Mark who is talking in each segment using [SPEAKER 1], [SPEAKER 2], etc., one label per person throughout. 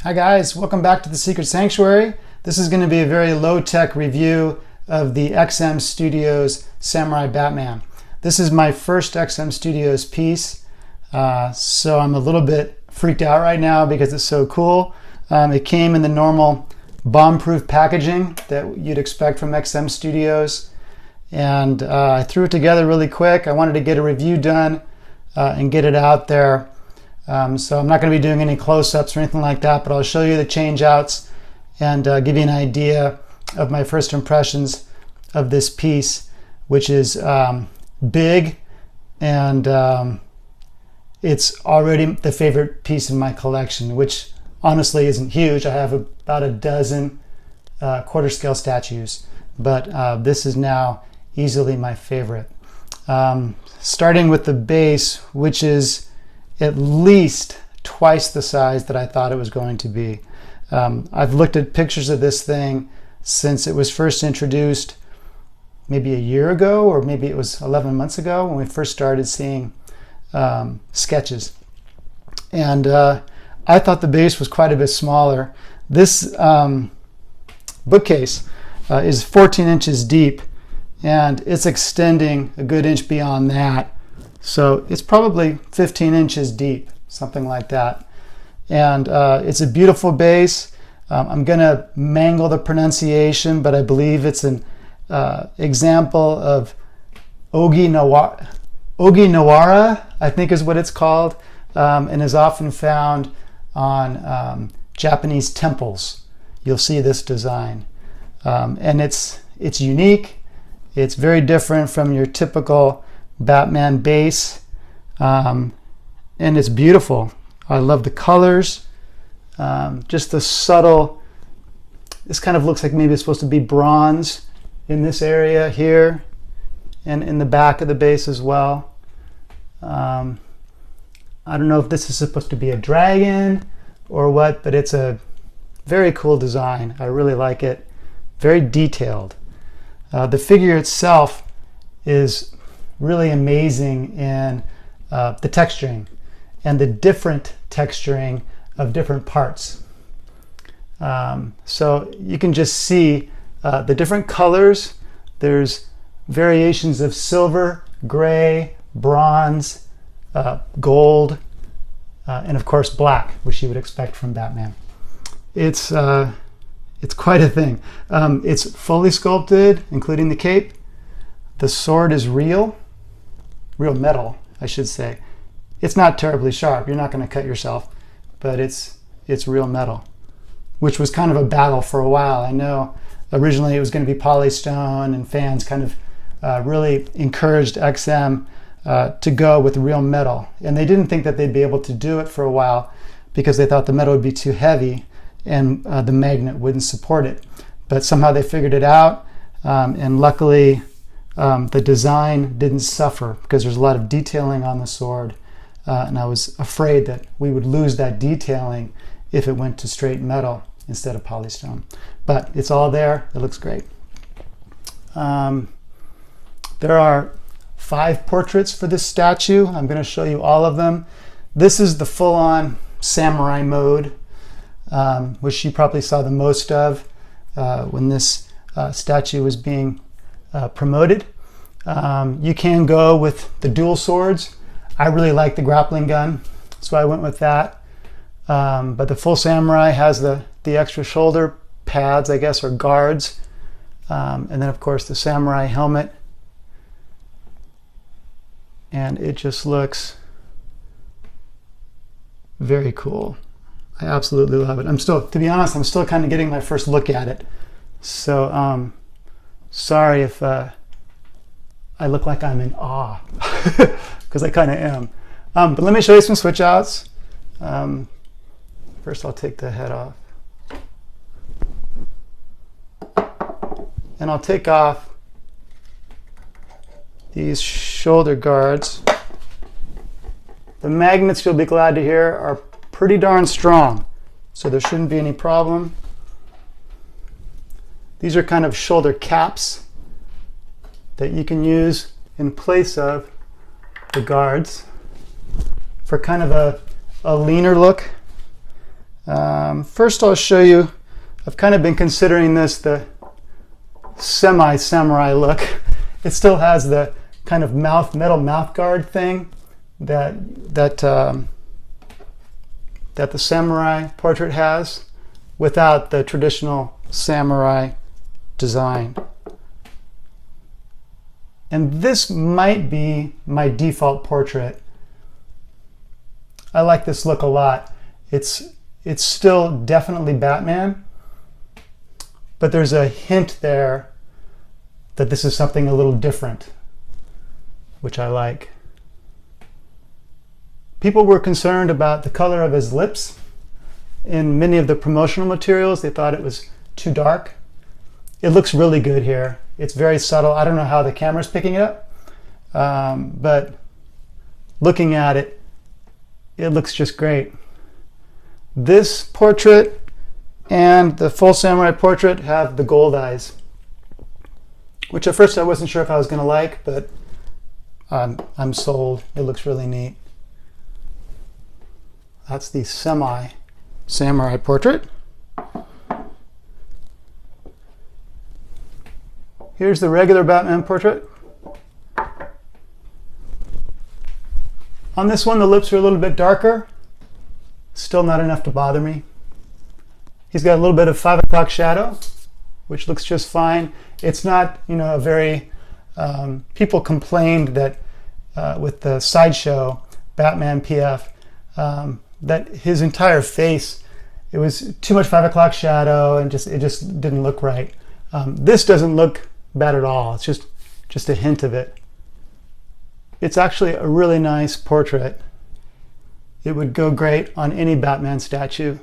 [SPEAKER 1] Hi guys, welcome back to the Secret Sanctuary. This is going to be a very low-tech review of the XM Studios Samurai Batman. This is my first XM Studios piece, so I'm a little bit freaked out right now because it's so cool. It came in the normal bomb-proof packaging that you'd expect from XM Studios, and I threw it together really quick. I wanted to get a review done and get it out there. So I'm not going to be doing any close-ups or anything like that, but I'll show you the change-outs and give you an idea of my first impressions of this piece, which is big, and it's already the favorite piece in my collection, which honestly isn't huge. I have about a dozen quarter-scale statues, but this is now easily my favorite. Starting with the base, which is at least twice the size that I thought it was going to be. I've looked at pictures of this thing since it was first introduced maybe a year ago, or maybe it was 11 months ago when we first started seeing sketches. And I thought the base was quite a bit smaller. This bookcase is 14 inches deep, and it's extending a good inch beyond that. So it's probably 15 inches deep, something like that. And it's a beautiful base. I'm going to mangle the pronunciation, but I believe it's an example of Ogi Nawara, I think is what it's called, and is often found on Japanese temples. You'll see this design. And it's unique. It's very different from your typical Batman base, and it's beautiful. I love the colors, just the subtle, this kind of looks like maybe it's supposed to be bronze in this area here and in the back of the base as well. I don't know if this is supposed to be a dragon or what, but it's a very cool design. I really like it. Very detailed. The figure itself is really amazing in the texturing and the different texturing of different parts. So you can just see the different colors. There's variations of silver, gray, bronze, gold, and of course black, which you would expect from Batman. It's quite a thing. It's fully sculpted, including the cape. The sword is real metal, I should say. It's not terribly sharp. You're not going to cut yourself, but it's real metal, which was kind of a battle for a while. I know originally it was going to be polystone, and fans kind of really encouraged XM to go with real metal. And they didn't think that they'd be able to do it for a while because they thought the metal would be too heavy and the magnet wouldn't support it. But somehow they figured it out, and luckily the design didn't suffer because there's a lot of detailing on the sword, and I was afraid that we would lose that detailing if it went to straight metal instead of polystone. But it's all there. It looks great. There are 5 portraits for this statue. I'm going to show you all of them. This is the full-on samurai mode, which you probably saw the most of when this statue was being promoted. You can go with the dual swords. I really like the grappling gun, so I went with that. But the full samurai has the extra shoulder pads, I guess, or guards. And then of course the samurai helmet. And it just looks very cool. I absolutely love it. To be honest, I'm still kind of getting my first look at it. So sorry if I look like I'm in awe, because I kind of am. But let me show you some switch outs. First I'll take the head off. And I'll take off these shoulder guards. The magnets, you'll be glad to hear, are pretty darn strong, so there shouldn't be any problem. These are kind of shoulder caps that you can use in place of the guards for kind of a leaner look. First I'll show you, I've kind of been considering this the semi-samurai look. It still has the kind of metal mouth guard thing that the samurai portrait has, without the traditional samurai design. And this might be my default portrait. I like this look a lot. It's still definitely Batman, but there's a hint there that this is something a little different, which I like. People were concerned about the color of his lips. In many of the promotional materials, they thought it was too dark. It looks really good here. It's very subtle. I don't know how the camera's picking it up, but looking at it, it looks just great. This portrait and the full samurai portrait have the gold eyes, which at first I wasn't sure if I was going to like, but I'm sold. It looks really neat. That's the semi-samurai portrait. Here's the regular Batman portrait. On this one, the lips are a little bit darker. Still not enough to bother me. He's got a little bit of 5 o'clock shadow, which looks just fine. It's not, a very, people complained that with the Sideshow Batman PF, that his entire face, it was too much 5 o'clock shadow and it just didn't look right. This doesn't look bad at all. It's just a hint of it. It's actually a really nice portrait. It would go great on any Batman statue.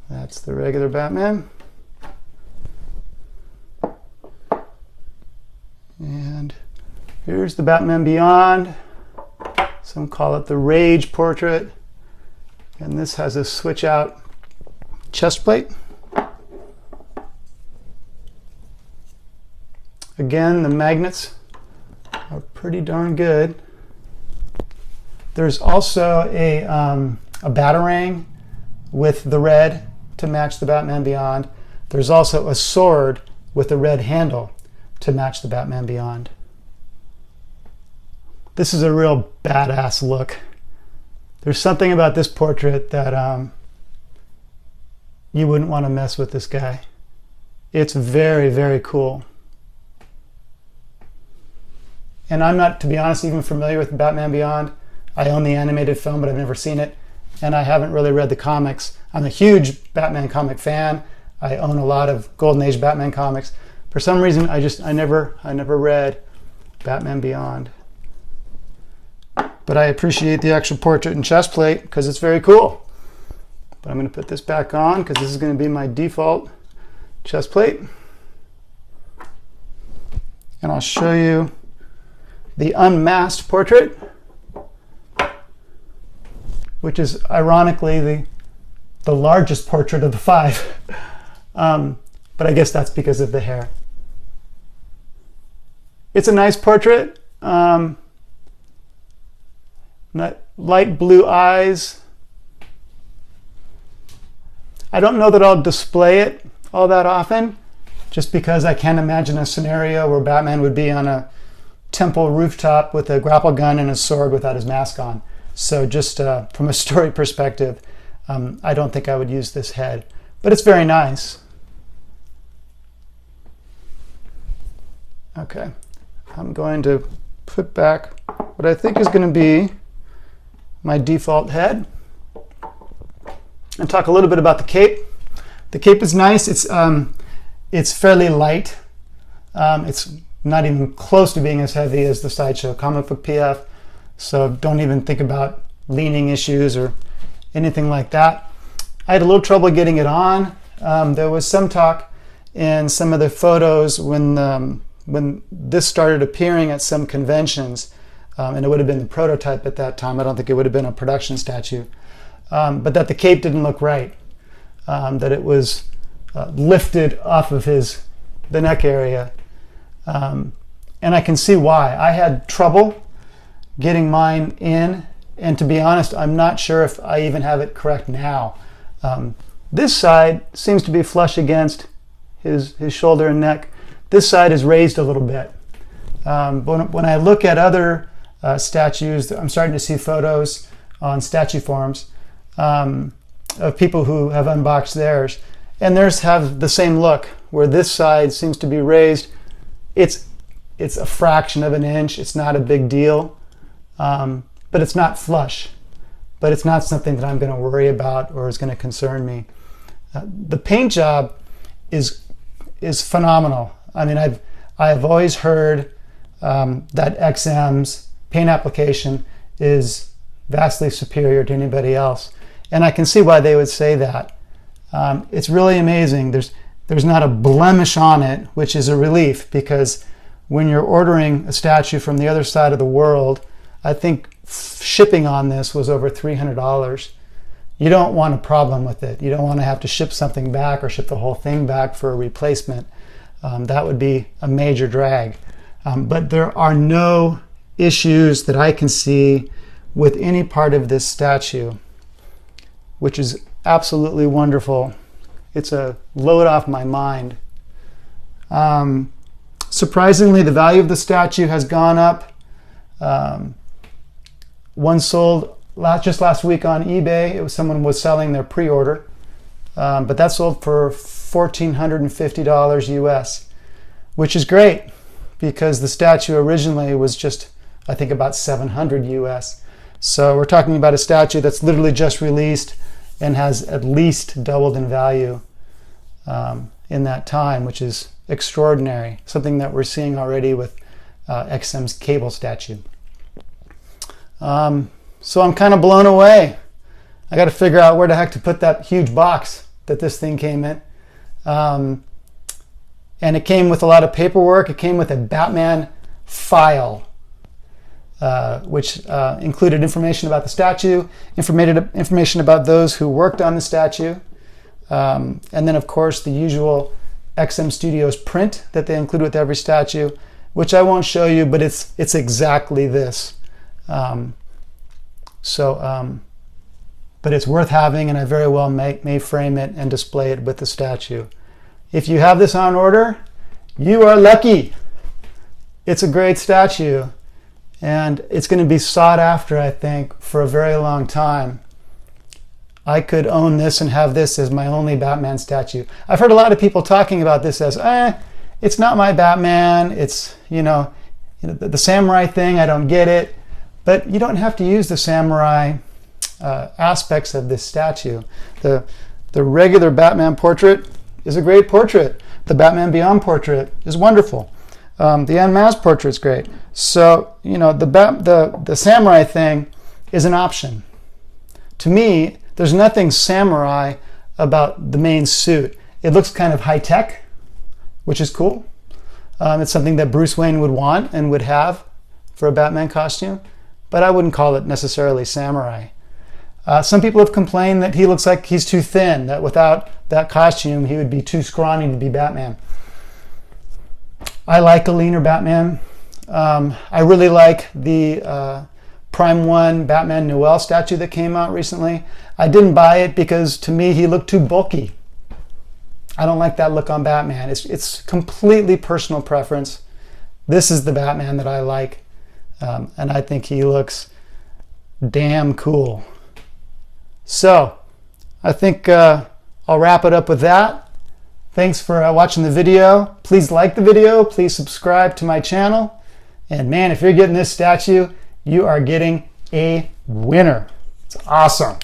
[SPEAKER 1] That's the regular Batman. And here's the Batman Beyond. Some call it the Rage portrait. And this has a switch out chest plate. Again, the magnets are pretty darn good. There's also a Batarang with the red to match the Batman Beyond. There's also a sword with a red handle to match the Batman Beyond. This is a real badass look. There's something about this portrait that you wouldn't want to mess with this guy. It's very, very cool. And I'm not, to be honest, even familiar with Batman Beyond. I own the animated film, but I've never seen it. And I haven't really read the comics. I'm a huge Batman comic fan. I own a lot of Golden Age Batman comics. For some reason, I never read Batman Beyond. But I appreciate the actual portrait and chest plate because it's very cool. But I'm going to put this back on because this is going to be my default chest plate. And I'll show you the unmasked portrait, which is ironically the largest portrait of the 5. But I guess that's because of the hair. It's a nice portrait. Light blue eyes. I don't know that I'll display it all that often, just because I can't imagine a scenario where Batman would be on a temple rooftop with a grapple gun and a sword without his mask on. So just from a story perspective, I don't think I would use this head, but it's very nice. Okay, I'm going to put back what I think is going to be my default head and talk a little bit about the cape. The cape is nice. It's fairly light. It's not even close to being as heavy as the Sideshow comic book PF, so don't even think about leaning issues or anything like that. I had a little trouble getting it on. There was some talk in some of the photos when this started appearing at some conventions, and it would have been the prototype at that time. I don't think it would have been a production statue, but that the cape didn't look right, that it was lifted off of the neck area. And I can see why. I had trouble getting mine in And to be honest, I'm not sure if I even have it correct now. This side seems to be flush against his shoulder and neck. This side is raised a little bit. But when I look at other statues, I'm starting to see photos on statue forums of people who have unboxed theirs. And theirs have the same look, where this side seems to be raised. It's a fraction of an inch. It's not a big deal. But it's not flush. But it's not something that I'm going to worry about or is going to concern me. The paint job is phenomenal. I mean, I've always heard that XM's paint application is vastly superior to anybody else, and I can see why they would say that. It's really amazing. There's not a blemish on it, which is a relief, because when you're ordering a statue from the other side of the world, I think shipping on this was over $300. You don't want a problem with it. You don't want to have to ship something back or ship the whole thing back for a replacement. That would be a major drag. But there are no issues that I can see with any part of this statue, which is absolutely wonderful. It's a load off my mind. Surprisingly, the value of the statue has gone up. One sold just last week on eBay. Someone was selling their pre-order, but that sold for $1,450 US, which is great because the statue originally was just, I think, about $700 US. So we're talking about a statue that's literally just released and has at least doubled in value in that time, which is extraordinary. Something that we're seeing already with XM's cable statue. So I'm kind of blown away. I got to figure out where the heck to put that huge box that this thing came in. And it came with a lot of paperwork. It came with a Batman file, which included information about the statue, information about those who worked on the statue, and then of course the usual XM Studios print that they include with every statue, which I won't show you, but it's exactly this. But it's worth having, and I very well may frame it and display it with the statue. If you have this on order, you are lucky. It's a great statue, and it's going to be sought after, I think, for a very long time. I could own this and have this as my only Batman statue. I've heard a lot of people talking about this as, it's not my Batman, it's, the samurai thing, I don't get it. But you don't have to use the samurai aspects of this statue. The regular Batman portrait is a great portrait. The Batman Beyond portrait is wonderful. The Unmasked portrait is great. So, the samurai thing is an option. To me, there's nothing samurai about the main suit. It looks kind of high-tech, which is cool. It's something that Bruce Wayne would want and would have for a Batman costume, but I wouldn't call it necessarily samurai. Some people have complained that he looks like he's too thin, that without that costume he would be too scrawny to be Batman. I like a leaner Batman. I really like the Prime 1 Batman Noel statue that came out recently. I didn't buy it because to me he looked too bulky. I don't like that look on Batman. It's completely personal preference. This is the Batman that I like, and I think he looks damn cool. So I think I'll wrap it up with that. Thanks for watching the video. Please like the video. Please subscribe to my channel. And man, if you're getting this statue, you are getting a winner. It's awesome.